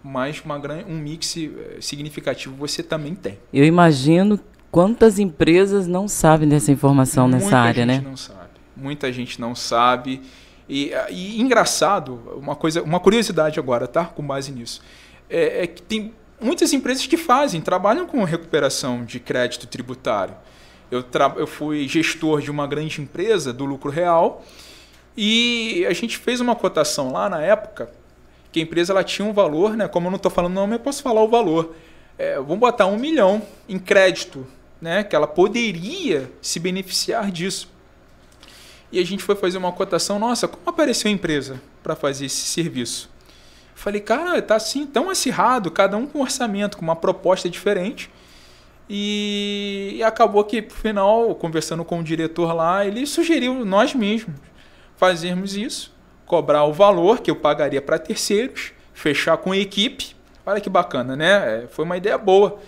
Mas um mix significativo você também tem. Eu imagino quantas empresas não sabem dessa informação nessa área, né? Muita gente não sabe. E engraçado, uma curiosidade agora, tá? Com base nisso. É que tem muitas empresas que trabalham com recuperação de crédito tributário. Eu fui gestor de uma grande empresa do lucro real e a gente fez uma cotação lá na época que a empresa ela tinha um valor, né? Como eu não estou falando nome, eu posso falar o valor. Vamos botar 1 milhão em crédito, né? Que ela poderia se beneficiar disso. E a gente foi fazer uma cotação, nossa, como apareceu a empresa para fazer esse serviço? Falei, cara, tá assim tão acirrado, cada um com um orçamento, com uma proposta diferente. E acabou que, no final, conversando com o diretor lá, ele sugeriu nós mesmos fazermos isso, cobrar o valor que eu pagaria para terceiros, fechar com a equipe. Olha que bacana, né? Foi uma ideia boa.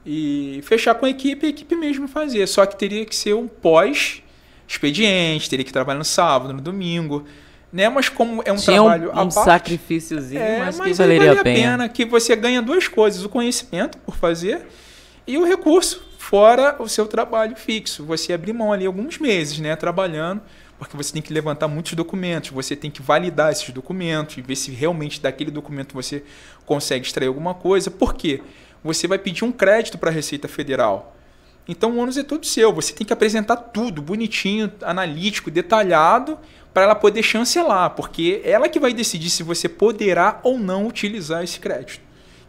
E fechar com a equipe mesmo fazer. Só que teria que ser um pós-expediente, teria que trabalhar no sábado, no domingo. Né? Mas como é um trabalho à parte, sacrifíciozinho, mas que vale valeria a pena. Que você ganha 2 coisas, o conhecimento por fazer e o recurso, fora o seu trabalho fixo. Você abrir mão ali alguns meses, né, trabalhando, porque você tem que levantar muitos documentos, você tem que validar esses documentos e ver se realmente daquele documento você consegue extrair alguma coisa. Por quê? Você vai pedir um crédito para a Receita Federal. Então o ônus é todo seu. Você tem que apresentar tudo bonitinho, analítico, detalhado, para ela poder chancelar, porque ela que vai decidir se você poderá ou não utilizar esse crédito.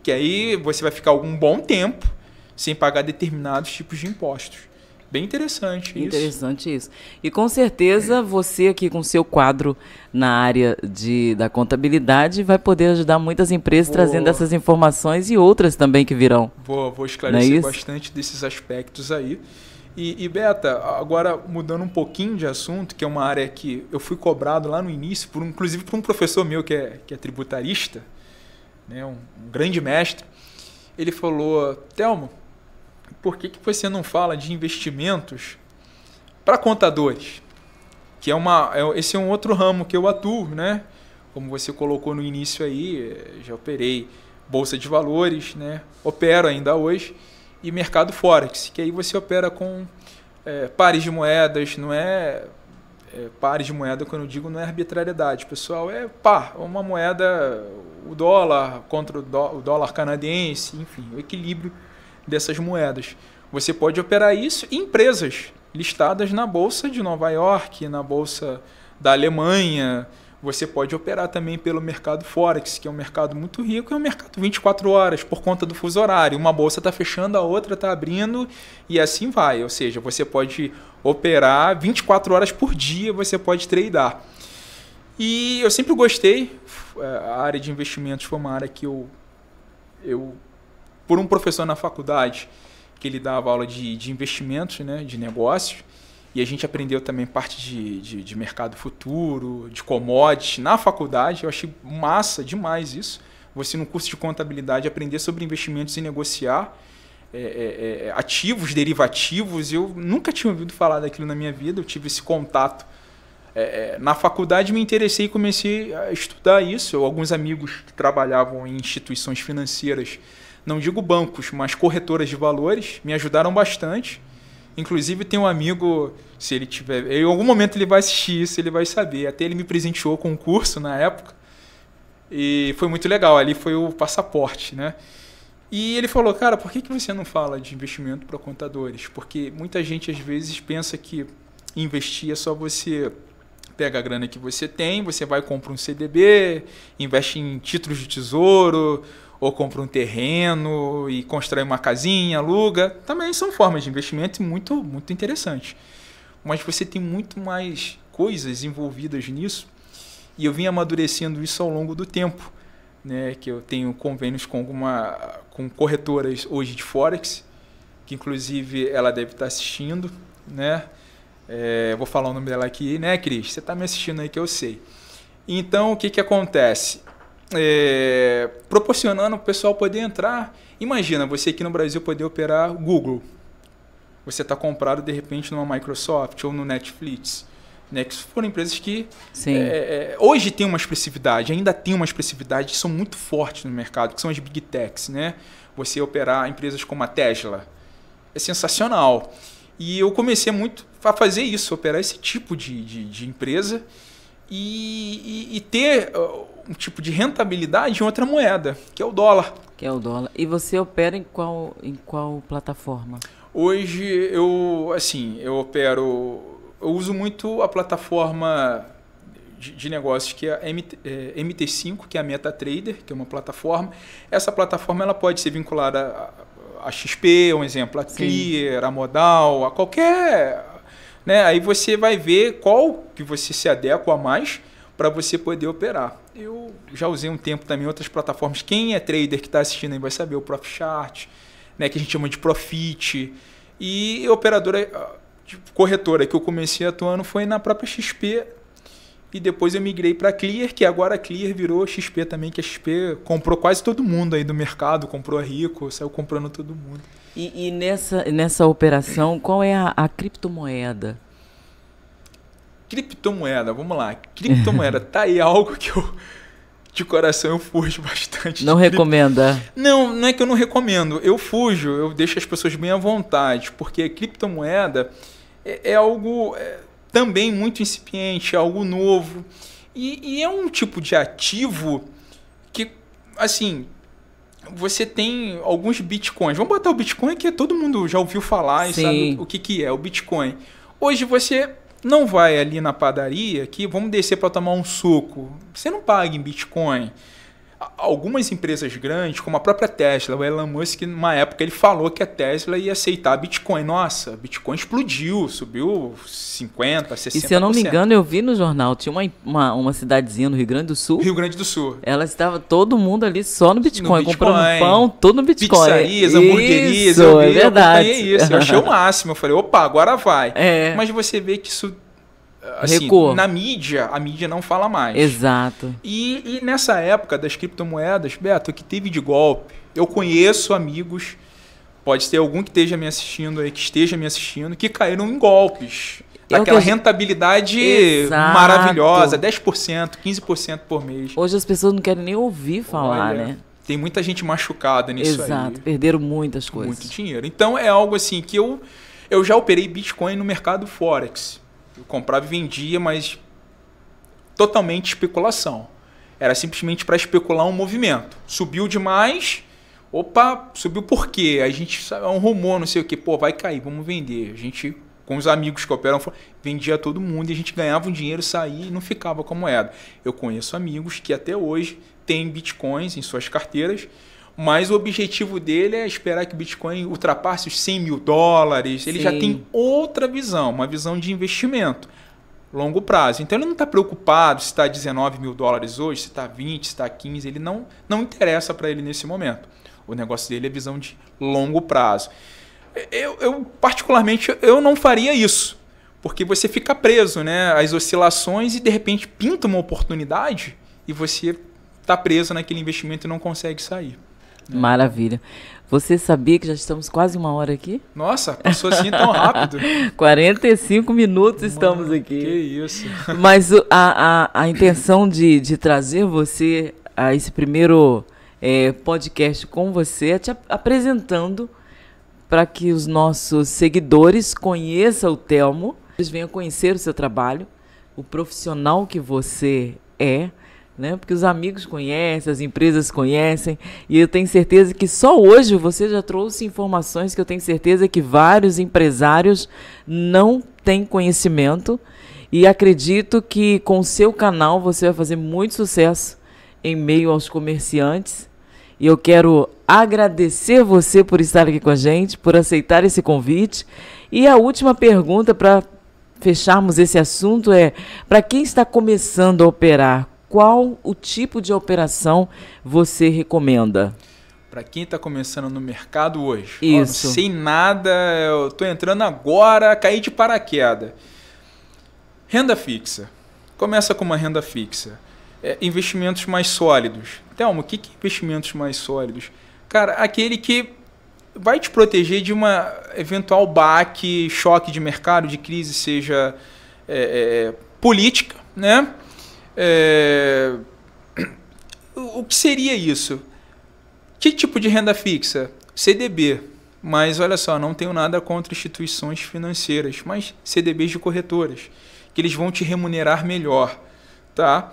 Que aí você vai ficar algum bom tempo sem pagar determinados tipos de impostos. Bem interessante isso. Interessante isso. E com certeza você aqui com seu quadro na área da contabilidade vai poder ajudar muitas empresas trazendo essas informações e outras também que virão. Vou esclarecer bastante desses aspectos aí. E Beta, agora mudando um pouquinho de assunto, que é uma área que eu fui cobrado lá no início, inclusive por um professor meu que é tributarista, né, um grande mestre. Ele falou, Telmo, por que você não fala de investimentos para contadores? que esse é um outro ramo que eu atuo, né? Como você colocou no início aí, já operei Bolsa de Valores, né? Opero ainda hoje, e mercado Forex, que aí você opera com pares de moedas, não é pares de moeda, quando eu digo, não é arbitrariedade, pessoal, é par, uma moeda, o dólar contra o dólar canadense, enfim, o equilíbrio dessas moedas. Você pode operar isso em empresas listadas na Bolsa de Nova York, na Bolsa da Alemanha. Você pode operar também pelo mercado Forex, que é um mercado muito rico, é um mercado 24 horas por conta do fuso horário. Uma bolsa está fechando, a outra está abrindo e assim vai. Ou seja, você pode operar 24 horas por dia, você pode tradear. E eu sempre gostei, a área de investimentos foi uma área que eu por um professor na faculdade, que ele dava aula de investimentos, né, de negócios, e a gente aprendeu também parte de mercado futuro, de commodities na faculdade. Eu achei massa demais isso. Você, no curso de contabilidade, aprender sobre investimentos e negociar ativos, derivativos. Eu nunca tinha ouvido falar daquilo na minha vida, eu tive esse contato. Na faculdade me interessei e comecei a estudar isso. Alguns amigos que trabalhavam em instituições financeiras, não digo bancos, mas corretoras de valores, me ajudaram bastante. Inclusive tem um amigo, se ele tiver, em algum momento ele vai assistir isso, ele vai saber. Até ele me presenteou com um curso na época e foi muito legal. Ali foi o passaporte, né? E ele falou, cara, por que você não fala de investimento para contadores? Porque muita gente às vezes pensa que investir é só você pega a grana que você tem, você vai comprar um CDB, investe em títulos de tesouro, ou compra um terreno e constrói uma casinha, aluga. Também são formas de investimento muito, muito interessantes. Mas você tem muito mais coisas envolvidas nisso. E eu vim amadurecendo isso ao longo do tempo, né? Que eu tenho convênios com corretoras hoje de Forex, que inclusive ela deve estar assistindo, né? Vou falar o nome dela aqui, né, Cris? Você está me assistindo aí que eu sei. Então, o que acontece? Proporcionando o pessoal poder entrar. Imagina você aqui no Brasil poder operar Google. Você está comprado de repente numa Microsoft ou no Netflix, né? Que foram empresas que hoje tem uma expressividade, ainda tem uma expressividade, são muito fortes no mercado, que são as Big Techs, né? Você operar empresas como a Tesla é sensacional. E eu comecei muito a fazer isso, operar esse tipo de empresa e ter um tipo de rentabilidade em outra moeda, que é o dólar. E você opera em qual plataforma? Hoje eu uso muito a plataforma de negócios que é a MT5, que é a MetaTrader, que é uma plataforma. Essa plataforma ela pode ser vinculada a XP, um exemplo, a Clear, a Modal, a qualquer... Né? Aí você vai ver qual que você se adequa mais para você poder operar. Eu já usei um tempo também outras plataformas. Quem é trader que está assistindo aí vai saber o ProfChart, né, que a gente chama de Profit. E a operadora, corretora que eu comecei atuando foi na própria XP. E depois eu migrei para a Clear, que agora a Clear virou XP também, que a XP comprou quase todo mundo aí do mercado, comprou a Rico, saiu comprando todo mundo. E nessa operação, qual é a criptomoeda? Criptomoeda, vamos lá. Criptomoeda, tá aí algo que eu, de coração, eu fujo bastante. Não recomenda? Não é que eu não recomendo. Eu fujo, eu deixo as pessoas bem à vontade, porque criptomoeda é algo também muito incipiente, é algo novo. E é um tipo de ativo que, assim, você tem alguns bitcoins. Vamos botar o Bitcoin, que todo mundo já ouviu falar e sabe o que é o Bitcoin. Hoje você não vai ali na padaria, que vamos descer para tomar um suco. Você não paga em Bitcoin. Algumas empresas grandes, como a própria Tesla, o Elon Musk, numa época ele falou que a Tesla ia aceitar Bitcoin. Nossa, Bitcoin explodiu, subiu 50%, 60%. E se eu não me engano, eu vi no jornal, tinha uma cidadezinha no Rio Grande do Sul. Rio Grande do Sul. Ela estava todo mundo ali só no Bitcoin, comprando pão, tudo no Bitcoin. Pizzarias, hamburguerias, isso, é verdade. Eu acompanhei isso, eu achei o máximo. Eu falei, opa, agora vai. Mas você vê que isso... Assim, na mídia, a mídia não fala mais. Exato. E nessa época das criptomoedas, Beto, o que teve de golpe, eu conheço amigos, pode ter algum que esteja me assistindo aí, que caíram em golpes. aquela rentabilidade maravilhosa, 10%, 15% por mês. Hoje as pessoas não querem nem ouvir falar, Olha, né? Tem muita gente machucada nisso aí. Exato, perderam muitas coisas. Muito dinheiro. Então é algo assim que eu já operei Bitcoin no mercado Forex. Eu comprava e vendia, mas totalmente especulação. Era simplesmente para especular um movimento. Subiu demais, opa, subiu por quê? Aí a gente sabe, é um rumor, não sei o quê, pô, vai cair, vamos vender. A gente, com os amigos que operam, vendia todo mundo e a gente ganhava um dinheiro, saía e não ficava com a moeda. Eu conheço amigos que até hoje têm Bitcoins em suas carteiras, mas o objetivo dele é esperar que o Bitcoin ultrapasse os 100 mil dólares. Ele já tem outra visão, uma visão de investimento. Longo prazo. Então ele não está preocupado se está 19 mil dólares hoje, se está 20, se está 15, ele não interessa para ele nesse momento. O negócio dele é visão de longo prazo. Eu particularmente, eu não faria isso, porque você fica preso, né, às oscilações e de repente pinta uma oportunidade e você está preso naquele investimento e não consegue sair. Maravilha. Você sabia que já estamos quase 1 hora aqui? Nossa, passou assim tão rápido. 45 minutos estamos aqui. Que isso. Mas a intenção de trazer você a esse primeiro podcast com você é te apresentando para que os nossos seguidores conheçam o Telmo, eles venham conhecer o seu trabalho, o profissional que você é, né? Porque os amigos conhecem, as empresas conhecem, e eu tenho certeza que só hoje você já trouxe informações que eu tenho certeza que vários empresários não têm conhecimento, e acredito que com o seu canal você vai fazer muito sucesso em meio aos comerciantes, e eu quero agradecer você por estar aqui com a gente, por aceitar esse convite. E a última pergunta para fecharmos esse assunto é, para quem está começando a operar, qual o tipo de operação você recomenda? Para quem está começando no mercado hoje, isso. Não sei nada, eu estou entrando agora, caí de paraquedas. Renda fixa. Começa com uma renda fixa. Investimentos mais sólidos. Telmo, o que é investimentos mais sólidos? Cara, aquele que vai te proteger de uma eventual baque, choque de mercado, de crise, seja política, né? O que seria isso? Que tipo de renda fixa? CDB. Mas olha só, não tenho nada contra instituições financeiras, mas CDBs de corretoras, que eles vão te remunerar melhor, tá?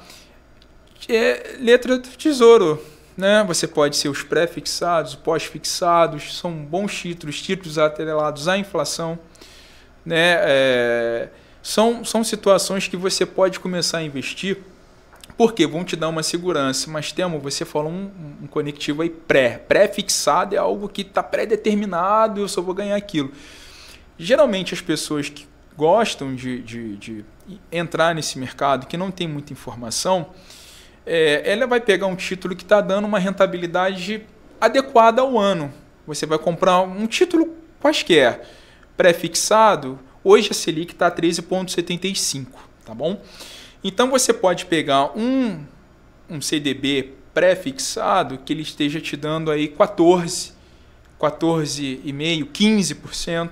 Letra do tesouro, né? Você pode ser os pré-fixados, pós-fixados, são bons títulos atrelados à inflação, né? São situações que você pode começar a investir, porque vão te dar uma segurança. Mas, Telmo, você falou um conectivo aí pré-fixado, é algo que está pré-determinado, eu só vou ganhar aquilo. Geralmente as pessoas que gostam de entrar nesse mercado, que não tem muita informação, ela vai pegar um título que está dando uma rentabilidade adequada ao ano. Você vai comprar um título quaisquer, pré-fixado, hoje a Selic está a 13,75, tá bom? Então você pode pegar um CDB pré-fixado que ele esteja te dando aí 14,5%, 15%.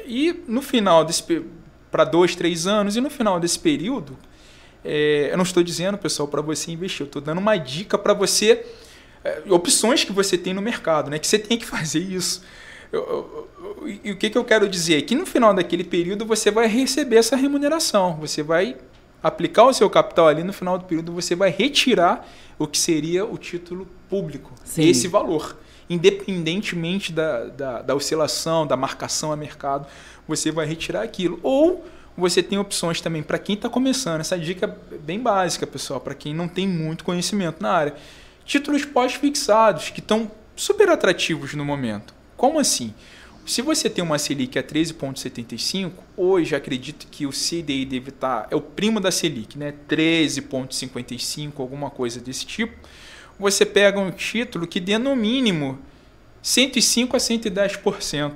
E no final para 2, 3 anos, e no final desse período, eu não estou dizendo, pessoal, para você investir, eu estou dando uma dica para você, opções que você tem no mercado, né? Que você tem que fazer isso. E o que eu quero dizer? Que no final daquele período você vai receber essa remuneração, você vai aplicar o seu capital ali, no final do período você vai retirar o que seria o título público, Sim. Esse valor. Independentemente da oscilação, da marcação a mercado, você vai retirar aquilo. Ou você tem opções também para quem está começando. Essa dica é bem básica, pessoal, para quem não tem muito conhecimento na área. Títulos pós-fixados, que estão super atrativos no momento. Como assim? Se você tem uma Selic a 13,75, hoje acredito que o CDI deve estar, é o primo da Selic, né? 13,55, alguma coisa desse tipo. Você pega um título que dê no mínimo 105 a 110%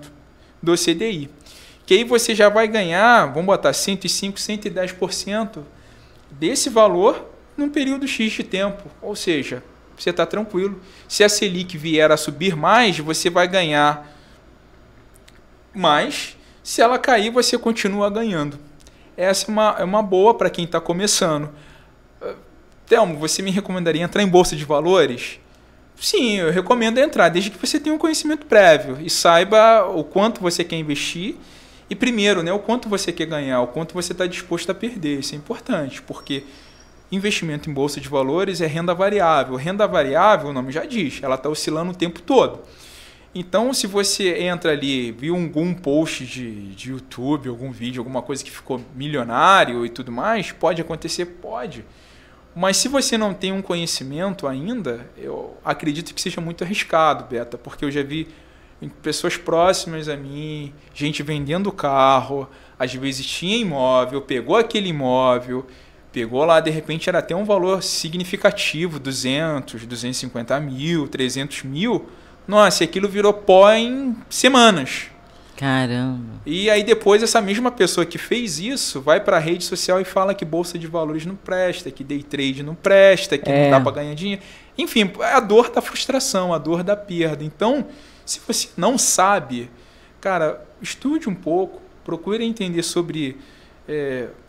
do CDI. Que aí você já vai ganhar, vamos botar 105, 110% desse valor num período X de tempo. Ou seja, você está tranquilo. Se a Selic vier a subir mais, você vai ganhar mais Se ela cair, você continua ganhando. Essa é uma boa para quem está começando. Telmo, você me recomendaria entrar em bolsa de valores? Sim, eu recomendo entrar, desde que você tenha um conhecimento prévio e saiba o quanto você quer investir e, primeiro, né, o quanto você quer ganhar, o quanto você está disposto a perder. Isso é importante, porque investimento em bolsa de valores é renda variável. Renda variável, o nome já diz, ela está oscilando o tempo todo. Então, se você entra ali, viu algum post de YouTube, algum vídeo, alguma coisa que ficou milionário e tudo mais, pode acontecer? Pode. Mas se você não tem um conhecimento ainda, eu acredito que seja muito arriscado, Beta, porque eu já vi pessoas próximas a mim, gente vendendo carro, às vezes tinha imóvel, pegou aquele imóvel, pegou lá, de repente era até um valor significativo, 200, 250 mil, 300 mil, nossa, e aquilo virou pó em semanas. Caramba. E aí depois essa mesma pessoa que fez isso vai para a rede social e fala que bolsa de valores não presta, que day trade não presta, que não dá para ganhar dinheiro. Enfim, a dor da frustração, a dor da perda. Então, se você não sabe, cara, estude um pouco, procure entender sobre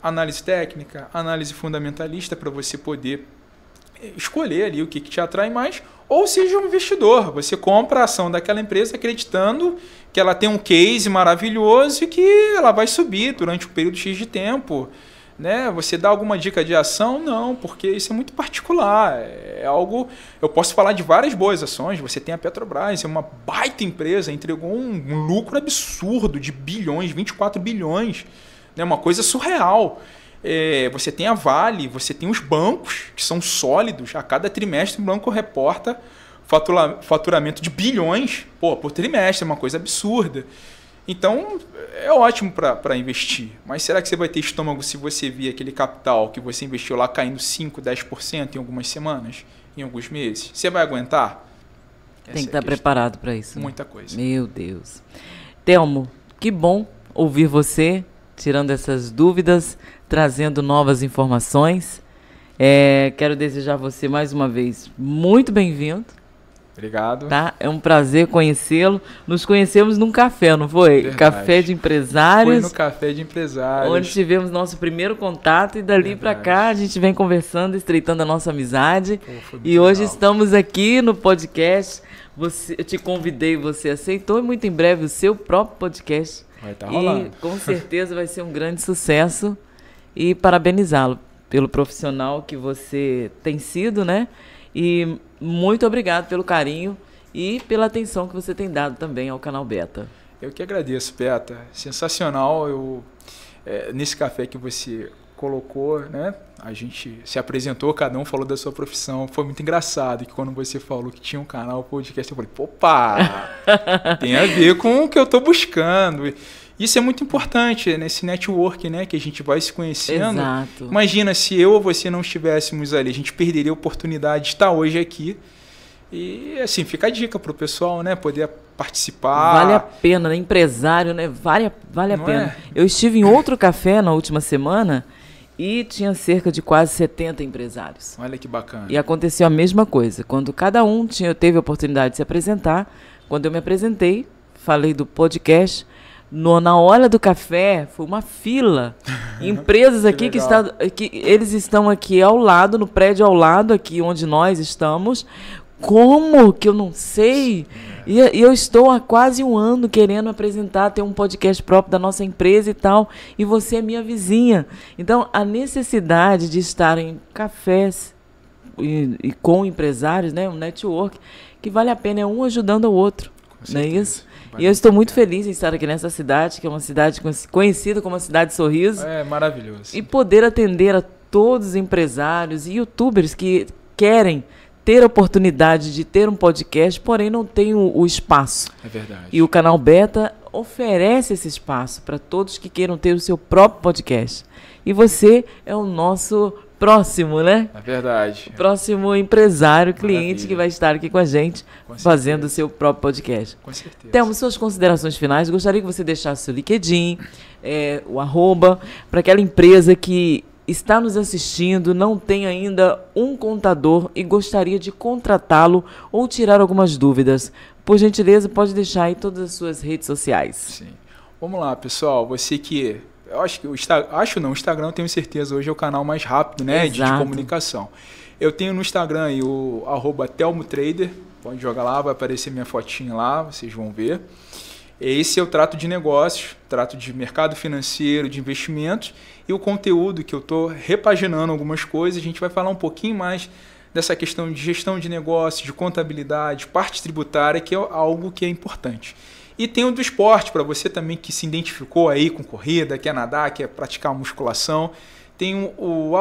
análise técnica, análise fundamentalista para você poder escolher ali o que te atrai mais, ou seja um investidor. Você compra a ação daquela empresa acreditando que ela tem um case maravilhoso e que ela vai subir durante um período X de tempo. Né? Você dá alguma dica de ação? Não, porque isso é muito particular. É algo... Eu posso falar de várias boas ações. Você tem a Petrobras, é uma baita empresa, entregou um lucro absurdo de bilhões, 24 bilhões. Né? Uma coisa surreal. Você tem a Vale, você tem os bancos, que são sólidos. A cada trimestre o banco reporta faturamento de bilhões por trimestre, é uma coisa absurda. Então, é ótimo para investir. Mas será que você vai ter estômago se você vir aquele capital que você investiu lá caindo 5%, 10% em algumas semanas, em alguns meses? Você vai aguentar? Tem que estar preparado para isso. Muita coisa. Meu Deus. Telmo, que bom ouvir você, tirando essas dúvidas, trazendo novas informações. Quero desejar a você, mais uma vez, muito bem-vindo. Obrigado. Tá? É um prazer conhecê-lo. Nos conhecemos num café, não foi? Verdade. Café de empresários. Foi no Café de Empresários. Onde tivemos nosso primeiro contato e dali para cá a gente vem conversando, estreitando a nossa amizade. E hoje estamos aqui no podcast. Eu te convidei, você aceitou e muito em breve o seu próprio podcast. Vai estar rolando. E com certeza vai ser um grande sucesso. E parabenizá-lo pelo profissional que você tem sido, né? E muito obrigado pelo carinho e pela atenção que você tem dado também ao canal Beta. Eu que agradeço, Beta. Sensacional. Nesse café que você colocou, né? A gente se apresentou, cada um falou da sua profissão. Foi muito engraçado que quando você falou que tinha um canal podcast, eu falei, opa, tem a ver com o que eu estou buscando. Isso é muito importante nesse network, né, que a gente vai se conhecendo. Exato. Imagina se eu ou você não estivéssemos ali, a gente perderia a oportunidade de estar hoje aqui. E assim, fica a dica para o pessoal, né, poder participar. Vale a pena, né? Empresário, né? Vale a pena. Eu estive em outro café na última semana e tinha cerca de quase 70 empresários. Olha que bacana. E aconteceu a mesma coisa. Quando cada um teve a oportunidade de se apresentar, quando eu me apresentei, falei do podcast. Na hora do café, foi uma fila. Empresas aqui que eles estão aqui ao lado, no prédio ao lado, aqui onde nós estamos. Como que eu não sei? E eu estou há quase um ano querendo apresentar, ter um podcast próprio da nossa empresa e tal. E você é minha vizinha. Então, a necessidade de estar em cafés e com empresários, né, um network, que vale a pena, é um ajudando ao outro. Não é isso? E eu estou muito feliz em estar aqui nessa cidade, que é uma cidade conhecida como a Cidade Sorriso. É maravilhoso. E poder atender a todos os empresários e youtubers que querem ter a oportunidade de ter um podcast, porém não tem o espaço. É verdade. E o canal Beta oferece esse espaço para todos que queiram ter o seu próprio podcast. E você é o nosso próximo, né? É verdade. Próximo empresário, cliente. Maravilha. Que vai estar aqui com a gente, fazendo o seu próprio podcast. Com certeza. Temos suas considerações finais. Gostaria que você deixasse o LinkedIn, o @ para aquela empresa que está nos assistindo, não tem ainda um contador e gostaria de contratá-lo ou tirar algumas dúvidas. Por gentileza, pode deixar aí todas as suas redes sociais. Sim. Vamos lá, pessoal. Você que... Eu acho que o Instagram, eu tenho certeza, hoje é o canal mais rápido, né, de comunicação. Eu tenho no Instagram aí o @TelmoTrader. Pode jogar lá, vai aparecer minha fotinha lá, vocês vão ver. Esse eu trato de negócios, trato de mercado financeiro, de investimentos, e o conteúdo que eu estou repaginando algumas coisas, a gente vai falar um pouquinho mais dessa questão de gestão de negócios, de contabilidade, parte tributária, que é algo que é importante. E tem o do esporte, para você também que se identificou aí com corrida, quer nadar, quer praticar musculação, tem o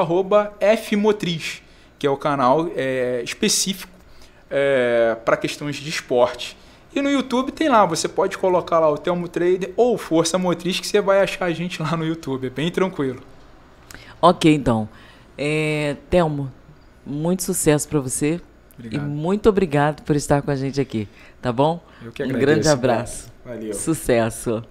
@FMotriz, que é o canal específico para questões de esporte. E no YouTube tem lá, você pode colocar lá o Telmo Trader ou Força Motriz, que você vai achar a gente lá no YouTube, é bem tranquilo. Ok, então. Telmo, muito sucesso para você. Obrigado. E muito obrigado por estar com a gente aqui, tá bom? Eu que agradeço. Um grande abraço. Valeu. Sucesso.